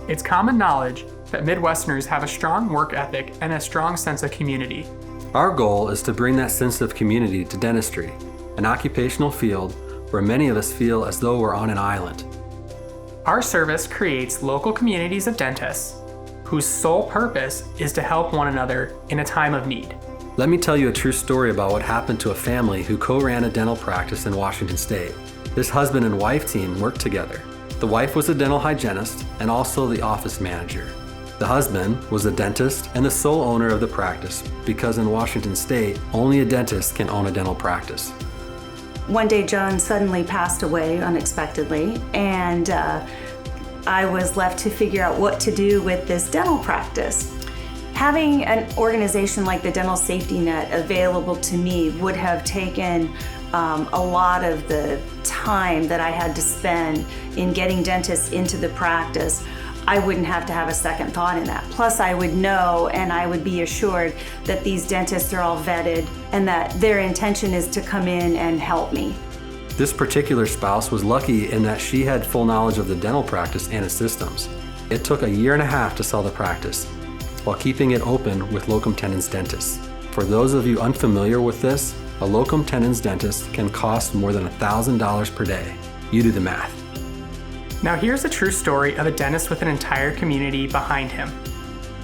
It's common knowledge that Midwesterners have a strong work ethic and a strong sense of community. Our goal is to bring that sense of community to dentistry, an occupational field where many of us feel as though we're on an island. Our service creates local communities of dentists whose sole purpose is to help one another in a time of need. Let me tell you a true story about what happened to a family who co-ran a dental practice in Washington State. This husband and wife team worked together. The wife was a dental hygienist and also the office manager. The husband was a dentist and the sole owner of the practice because in Washington State, only a dentist can own a dental practice. One day, Joan suddenly passed away unexpectedly, and I was left to figure out what to do with this dental practice. Having an organization like the Dental Safety Net available to me would have taken a lot of the time that I had to spend in getting dentists into the practice. I wouldn't have to have a second thought in that. Plus, I would know and I would be assured that these dentists are all vetted and that their intention is to come in and help me. This particular spouse was lucky in that she had full knowledge of the dental practice and its systems. It took a year and a half to sell the practice, while keeping it open with locum tenens dentists. For those of you unfamiliar with this, a locum tenens dentist can cost more than $1,000 per day. You do the math. Now here's a true story of a dentist with an entire community behind him.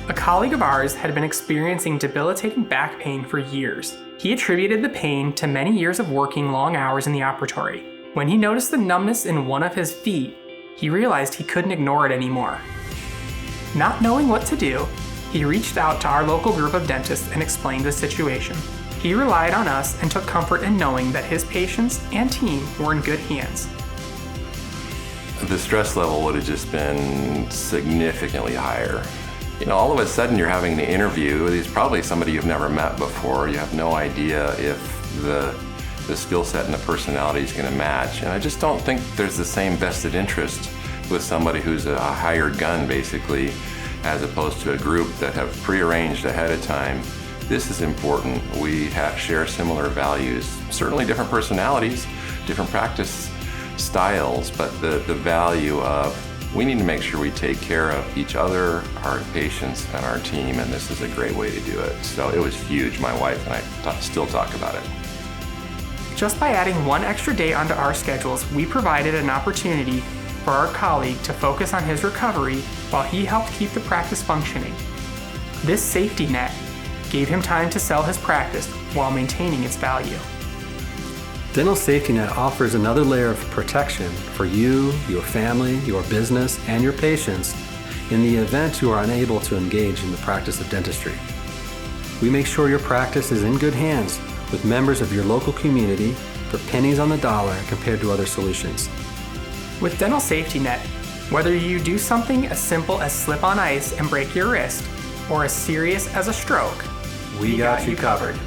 A colleague of ours had been experiencing debilitating back pain for years. He attributed the pain to many years of working long hours in the operatory. When he noticed the numbness in one of his feet, he realized he couldn't ignore it anymore. Not knowing what to do, he reached out to our local group of dentists and explained the situation. He relied on us and took comfort in knowing that his patients and team were in good hands. The stress level would have just been significantly higher. All of a sudden you're having the interview. He's probably somebody you've never met before. You have no idea if the skill set and the personality is going to match. And I just don't think there's the same vested interest with somebody who's a hired gun, basically, as opposed to a group that have prearranged ahead of time. This is important. We share similar values, certainly different personalities, different practice styles, but the value of we need to make sure we take care of each other, our patients, and our team, and this is a great way to do it. So it was huge. My wife and I still talk about it. Just by adding one extra day onto our schedules, we provided an opportunity for our colleague to focus on his recovery while he helped keep the practice functioning. This safety net gave him time to sell his practice while maintaining its value. Dental Safety Net offers another layer of protection for you, your family, your business, and your patients in the event you are unable to engage in the practice of dentistry. We make sure your practice is in good hands with members of your local community for pennies on the dollar compared to other solutions. With Dental Safety Net, whether you do something as simple as slip on ice and break your wrist, or as serious as a stroke, We got you covered.